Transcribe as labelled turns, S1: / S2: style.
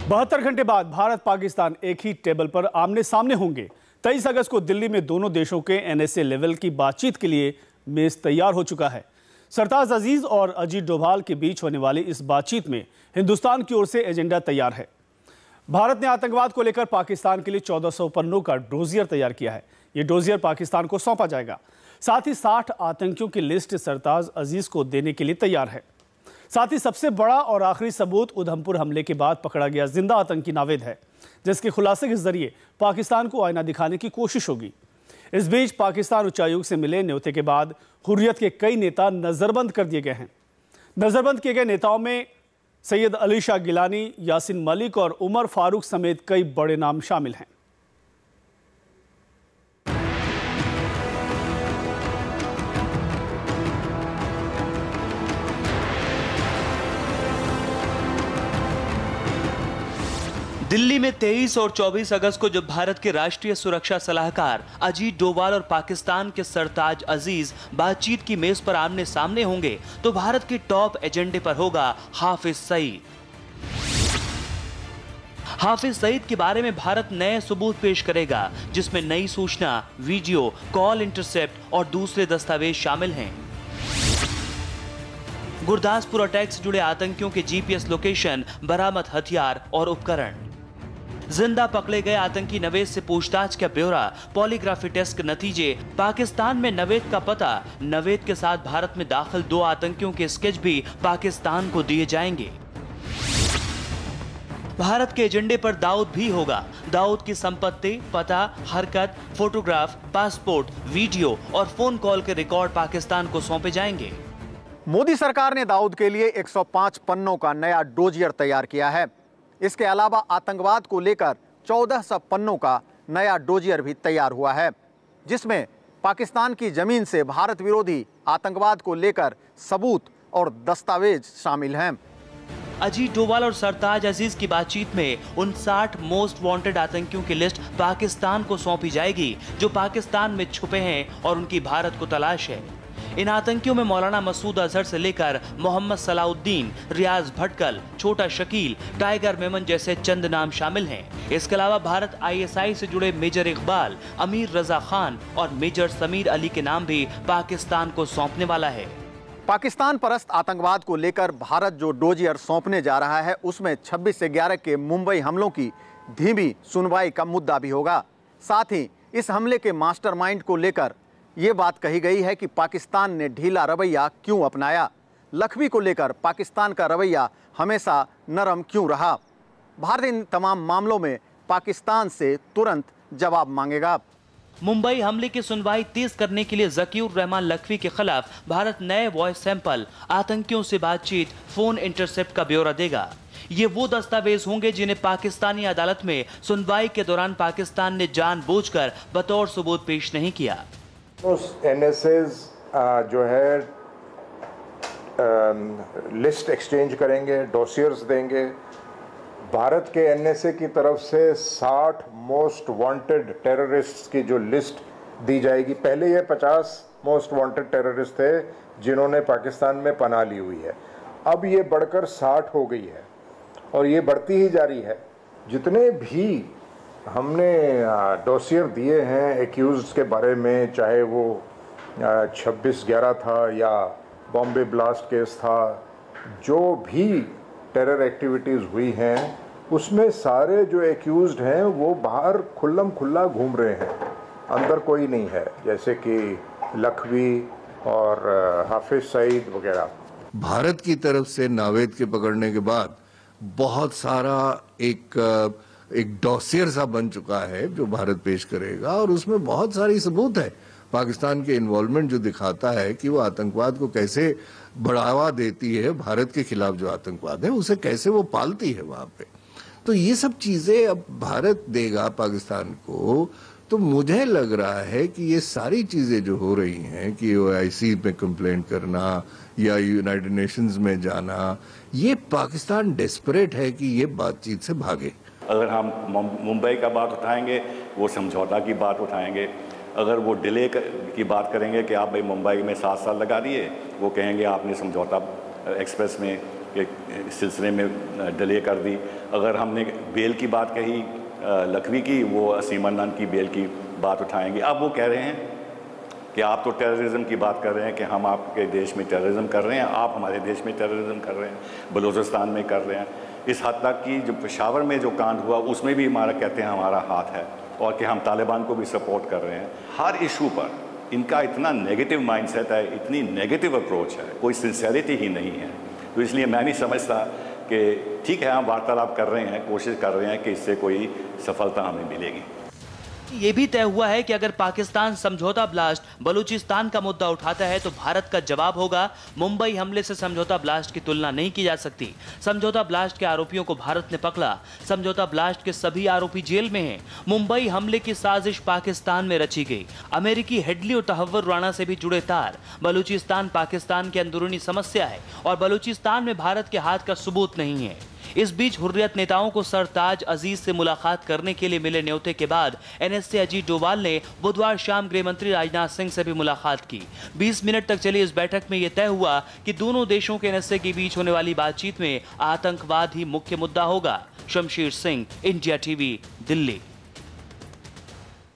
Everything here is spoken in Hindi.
S1: 72 घंटे बाद भारत पाकिस्तान एक ही टेबल पर आमने सामने होंगे। 23 अगस्त को दिल्ली में दोनों देशों के एनएसए लेवल की बातचीत के लिए मेज तैयार हो चुका है। सरताज अजीज और अजीत डोभाल के बीच होने वाली इस बातचीत में हिंदुस्तान की ओर से एजेंडा तैयार है। भारत ने आतंकवाद को लेकर पाकिस्तान के लिए 1400 पन्नों का डोजियर तैयार किया है। ये डोजियर पाकिस्तान को सौंपा जाएगा। साथ ही 60 आतंकियों की लिस्ट सरताज अजीज को देने के लिए तैयार है। साथ ही सबसे बड़ा और आखिरी सबूत उधमपुर हमले के बाद पकड़ा गया जिंदा आतंकी नावेद है, जिसके खुलासे के जरिए पाकिस्तान को आईना दिखाने की कोशिश होगी। इस बीच पाकिस्तान उच्चायुक्त से मिले न्योते के बाद हुर्रियत के कई नेता नजरबंद कर दिए गए हैं। नजरबंद किए गए नेताओं में सैयद अली शाह गिलानी, यासीन मलिक और उमर फारूक समेत कई बड़े नाम शामिल हैं।
S2: दिल्ली में 23 और 24 अगस्त को जब भारत के राष्ट्रीय सुरक्षा सलाहकार अजीत डोभाल और पाकिस्तान के सरताज अजीज बातचीत की मेज पर आमने सामने होंगे, तो भारत के टॉप एजेंडे पर होगा हाफिज सईद। हाफिज सईद के बारे में भारत नए सबूत पेश करेगा, जिसमें नई सूचना, वीडियो, कॉल इंटरसेप्ट और दूसरे दस्तावेज शामिल हैं। गुरदासपुर अटैक से जुड़े आतंकियों के जीपीएस लोकेशन, बरामद हथियार और उपकरण, जिंदा पकड़े गए आतंकी नवेद से पूछताछ का ब्यौरा, पॉलीग्राफी टेस्ट के नतीजे, पाकिस्तान में नवेद का पता, नवेद के साथ भारत में दाखिल 2 आतंकियों के स्केच भी पाकिस्तान को दिए जाएंगे। भारत के एजेंडे पर दाऊद भी होगा। दाऊद की संपत्ति, पता, हरकत, फोटोग्राफ, पासपोर्ट, वीडियो और फोन कॉल के रिकॉर्ड पाकिस्तान को सौंपे जाएंगे।
S3: मोदी सरकार ने दाऊद के लिए 105 पन्नों का नया डोजियर तैयार किया है। इसके अलावा आतंकवाद को लेकर 1400 पन्नों का नया डोजियर भी तैयार हुआ है, जिसमें पाकिस्तान की जमीन से भारत विरोधी आतंकवाद को लेकर सबूत और दस्तावेज शामिल हैं।
S2: अजीत डोभाल और सरताज अजीज की बातचीत में उन 60 मोस्ट वांटेड आतंकियों की लिस्ट पाकिस्तान को सौंपी जाएगी, जो पाकिस्तान में छुपे हैं और उनकी भारत को तलाश है। इन आतंकियों में मौलाना मसूद अजहर से लेकर मोहम्मद सलाउद्दीन, रियाज भटकल, छोटा शकील, टाइगर मेमन जैसे चंद नाम शामिल हैं। इसके अलावा भारत आईएसआई से जुड़े मेजर इकबाल, अमीर रजा खान और मेजर समीर अली के नाम भी पाकिस्तान को सौंपने वाला है।
S3: पाकिस्तान परस्त आतंकवाद को लेकर भारत जो डोजियर सौंपने जा रहा है, उसमें 26 से 11 के मुंबई हमलों की धीमी सुनवाई का मुद्दा भी होगा। साथ ही इस हमले के मास्टरमाइंड को लेकर ये बात कही गई है कि पाकिस्तान ने ढीला रवैया क्यों अपनाया। लखवी को लेकर पाकिस्तान का रवैया हमेशा नरम क्यों रहा। भारत इन तमाम मामलों में पाकिस्तान से तुरंत जवाब मांगेगा।
S2: मुंबई हमले की सुनवाई तेज करने के लिए जकीउर रहमान लखवी के खिलाफ भारत नए वॉइस सैंपल, आतंकियों से बातचीत, फोन इंटरसेप्ट का ब्यौरा देगा। ये वो दस्तावेज होंगे जिन्हें पाकिस्तानी अदालत में सुनवाई के दौरान पाकिस्तान ने जानबूझकर बतौर सबूत पेश नहीं किया।
S4: एनएसएज जो है लिस्ट एक्सचेंज करेंगे, डोसियर्स देंगे। भारत के एनएसए की तरफ से 60 मोस्ट वांटेड टेररिस्ट्स की जो लिस्ट दी जाएगी। पहले ये 50 मोस्ट वांटेड टेररिस्ट थे जिन्होंने पाकिस्तान में पनाह ली हुई है। अब ये बढ़कर 60 हो गई है और ये बढ़ती ही जा रही है। जितने भी हमने डोसियर दिए हैं एक्यूज्ड के बारे में, चाहे वो 26/11 था या बॉम्बे ब्लास्ट केस था, जो भी टेरर एक्टिविटीज़ हुई हैं, उसमें सारे जो एक्यूज्ड हैं वो बाहर खुल्लम खुल्ला घूम रहे हैं, अंदर कोई नहीं है, जैसे कि लखवी और हाफिज सईद वगैरह।
S5: भारत की तरफ से नावेद के पकड़ने के बाद बहुत सारा एक डॉसियर सा बन चुका है जो भारत पेश करेगा, और उसमें बहुत सारी सबूत है पाकिस्तान के इन्वॉल्वमेंट, जो दिखाता है कि वो आतंकवाद को कैसे बढ़ावा देती है, भारत के खिलाफ जो आतंकवाद है उसे कैसे वो पालती है वहां पे। तो ये सब चीजें अब भारत देगा पाकिस्तान को। तो मुझे लग रहा है कि ये सारी चीजें जो हो रही हैं कि OIC में कंप्लेंट करना या यूनाइटेड नेशंस में जाना, ये पाकिस्तान डेस्परेट है कि ये बातचीत से भागे।
S6: अगर हम मुंबई का बात उठाएंगे, वो समझौता की बात उठाएंगे। अगर वो डिले की बात करेंगे कि आप भाई मुंबई में 7 साल लगा दिए, वो कहेंगे आपने समझौता एक्सप्रेस में के सिलसिले में डिले कर दी। अगर हमने बेल की बात कही लखवी की, वो असीम अन्ना की बेल की बात उठाएंगे। अब वो कह रहे हैं कि आप तो टेररिज्म की बात कर रहे हैं कि हम आपके देश में टेररिज्म कर रहे हैं, आप हमारे देश में टेररिज्म कर रहे हैं, बलूचिस्तान में कर रहे हैं। इस हद तक कि जो पेशावर में जो कांड हुआ उसमें भी हमारा कहते हैं हमारा हाथ है, और कि हम तालिबान को भी सपोर्ट कर रहे हैं। हर इशू पर इनका इतना नेगेटिव माइंडसेट है, इतनी नेगेटिव अप्रोच है, कोई सिंसेरिटी ही नहीं है। तो इसलिए मैं नहीं समझता कि ठीक है हम वार्तालाप कर रहे हैं, कोशिश कर रहे हैं कि इससे कोई सफलता हमें मिलेगी।
S2: ये भी तय हुआ है कि अगर पाकिस्तान समझौता ब्लास्ट बलूचिस्तान का मुद्दा उठाता है तो भारत का जवाब होगा। मुंबई हमले से समझौता ब्लास्ट की तुलना नहीं की जा सकती। समझौता ब्लास्ट के आरोपियों को भारत ने पकड़ा। समझौता ब्लास्ट के सभी आरोपी जेल में हैं। मुंबई हमले की साजिश पाकिस्तान में रची गई। अमेरिकी हेडली और तहव्वुर राणा से भी जुड़े तार। बलूचिस्तान पाकिस्तान की अंदरूनी समस्या है और बलूचिस्तान में भारत के हाथ का सबूत नहीं है। इस बीच हुर्रियत नेताओं को सरताज अजीज से मुलाकात करने के लिए मिले न्योते के बाद एनएसए अजीत डोभाल ने बुधवार शाम गृह मंत्री राजनाथ सिंह से भी मुलाकात की। 20 मिनट तक चली इस बैठक में यह तय हुआ कि दोनों देशों के एनएसए के बीच होने वाली बातचीत में आतंकवाद ही मुख्य मुद्दा होगा। Shamsher Singh, India TV, Delhi.